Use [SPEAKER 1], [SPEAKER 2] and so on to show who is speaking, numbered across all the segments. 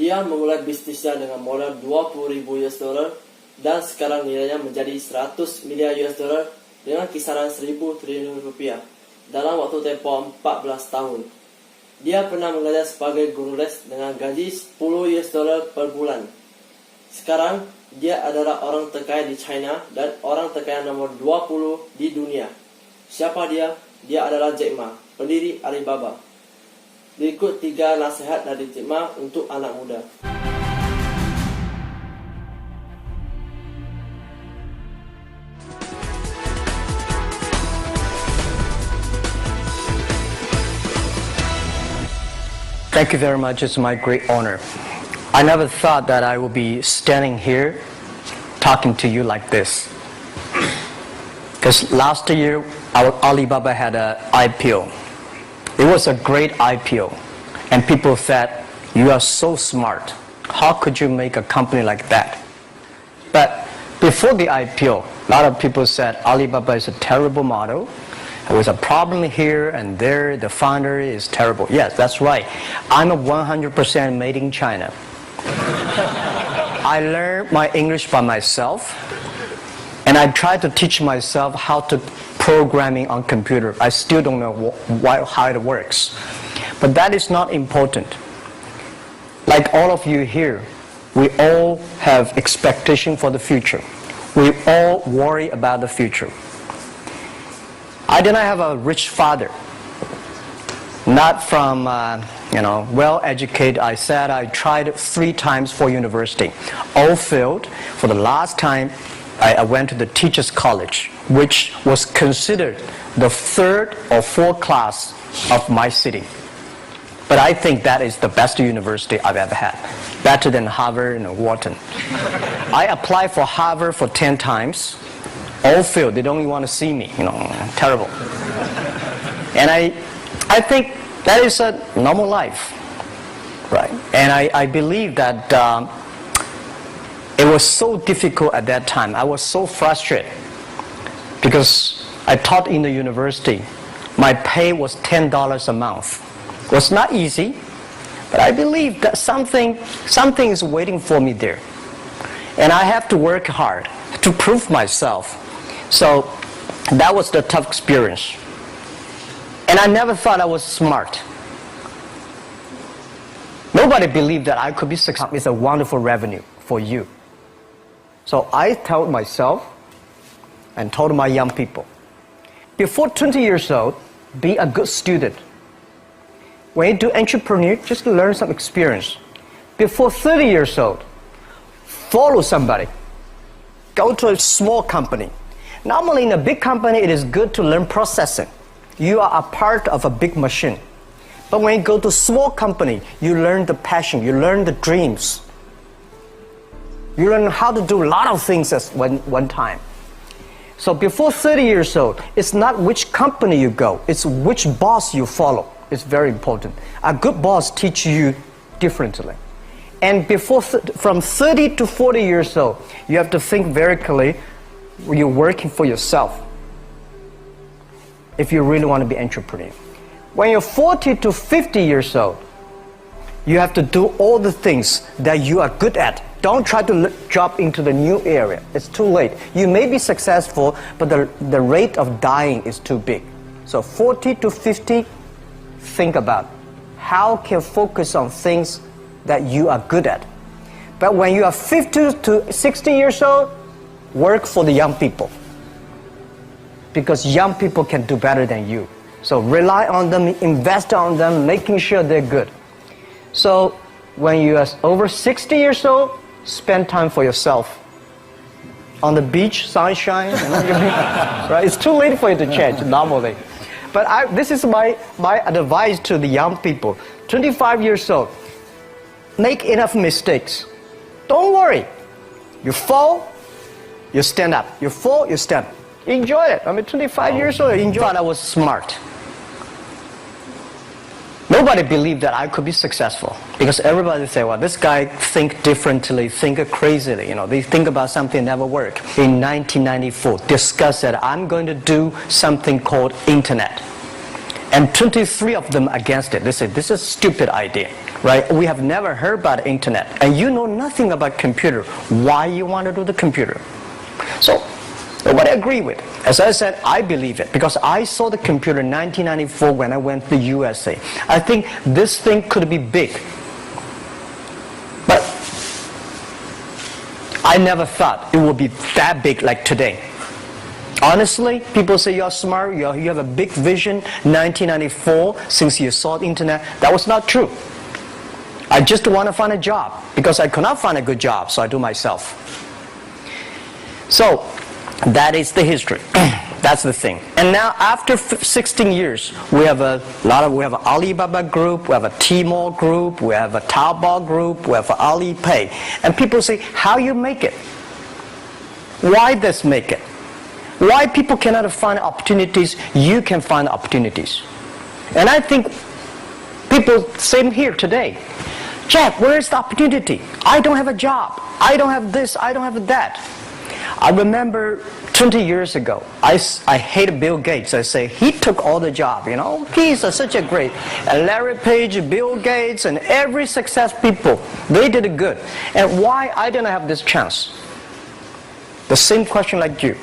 [SPEAKER 1] Dia memulai bisnisnya dengan modal 20.000 US dollar dan sekarang nilainya menjadi 100 miliar US dollar dengan kisaran 1.000 triliun rupiah dalam waktu tempoh 14 tahun. Dia pernah mengajar sebagai guru les dengan gaji 10 US dollar per bulan. Sekarang dia adalah orang terkaya di China dan orang terkaya nomor 20 di dunia. Siapa dia? Dia adalah Jack Ma, pendiri Alibaba. Berikut 3 nasihat dari Jack Ma untuk anak muda.
[SPEAKER 2] Thank you very much. It's my great honor. I never thought that I would be standing here talking to you like this. Because last year, our Alibaba had an IPO. It was a great IPO. And people said, you are so smart. How could you make a company like that? But before the IPO, a lot of people said Alibaba is a terrible model. There was a problem here and there. The founder is terrible. Yes, that's right. I'm a 100% made in China. I learned my English by myself, and I tried to teach myself how to programming on computer. I still don't know how it works. But that is not important. Like all of you here, we all have expectation for the future. We all worry about the future. I did not have a rich father, not from well-educated. I said I tried 3 times for university, all failed. For the last time, I went to the teachers' college, which was considered the 3rd or 4th class of my city. But I think that is the best university I've ever had, better than Harvard and Wharton. I applied for Harvard for 10 times. All failed. They don't even want to see me. Terrible. And I think that is a normal life, right? And I believe that it was so difficult at that time. I was so frustrated because I taught in the university. My pay was $10 a month. It was not easy, but I believe that something is waiting for me there, and I have to work hard to prove myself. So that was the tough experience. And I never thought I was smart. Nobody believed that I could be successful. It's a wonderful revenue for you. So I told myself and told my young people, before 20 years old, be a good student. When you do entrepreneur, just learn some experience. Before 30 years old, follow somebody. Go to a small company. Normally in a big company, it is good to learn processing. You are a part of a big machine. But when you go to a small company, you learn the passion, you learn the dreams. You learn how to do a lot of things at one time. So before 30 years old, it's not which company you go, it's which boss you follow. It's very important. A good boss teaches you differently. And from 30 to 40 years old, you have to think very clearly. You're working for yourself if you really want to be an entrepreneur. When you're 40 to 50 years old, you have to do all the things that you are good at. Don't try to jump into the new area. It's too late. You may be successful, but the rate of dying is too big. So 40 to 50, think about how can you focus on things that you are good at. But when you are 50 to 60 years old, work for the young people, because young people can do better than you. So rely on them, invest on them, making sure they're good. So when you are over 60 years old, spend time for yourself. On the beach, sunshine, right? It's too late for you to change normally. But this is my advice to the young people. 25 years old, make enough mistakes. Don't worry. You fall, you stand up. You fall, you stand up. Enjoy it. 25 years old, enjoy it. I thought I was smart. Nobody believed that I could be successful, because everybody say, well, this guy think differently, think crazily. They think about something never work. In 1994, discussed that I'm going to do something called internet. And 23 of them against it. They said, this is a stupid idea. right? We have never heard about the internet, and you know nothing about computer. Why you want to do the computer? So nobody agree with. As I said, I believe it because I saw the computer in 1994 when I went to the USA. I think this thing could be big, but I never thought it would be that big like today. Honestly, people say you're smart, you have a big vision. 1994, since you saw the internet, that was not true. I just want to find a job because I could not find a good job, so I do myself. So that is the history. That's the thing. And now after 16 years, we have an Alibaba group, we have a Tmall group, we have a Taobao group, we have an Alipay. And people say, how you make it? Why this make it? Why people cannot find opportunities, you can find opportunities. And I think people, same here today. Jack, where is the opportunity? I don't have a job. I don't have this, I don't have that. I remember 20 years ago, I hated Bill Gates. I say, he took all the job, you know. He's such a great. And Larry Page, Bill Gates, and every success people, they did it good. And why I didn't have this chance? The same question like you.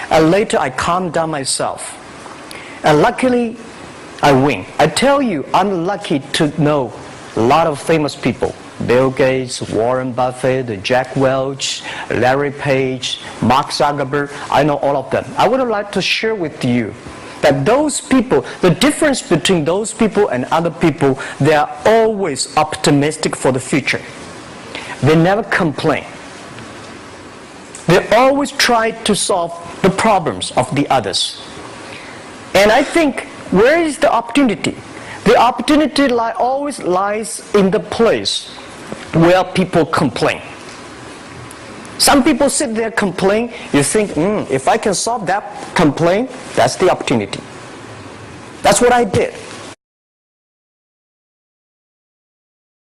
[SPEAKER 2] And later I calmed down myself. And luckily, I win. I tell you, I'm lucky to know a lot of famous people. Bill Gates, Warren Buffett, Jack Welch, Larry Page, Mark Zuckerberg. I know all of them. I would like to share with you that those people, the difference between those people and other people, they are always optimistic for the future. They never complain. They always try to solve the problems of the others. And I think, where is the opportunity? The opportunity always lies in the place where people complain. Some people sit there complain, you think, if I can solve that complaint, that's the opportunity. That's what I did.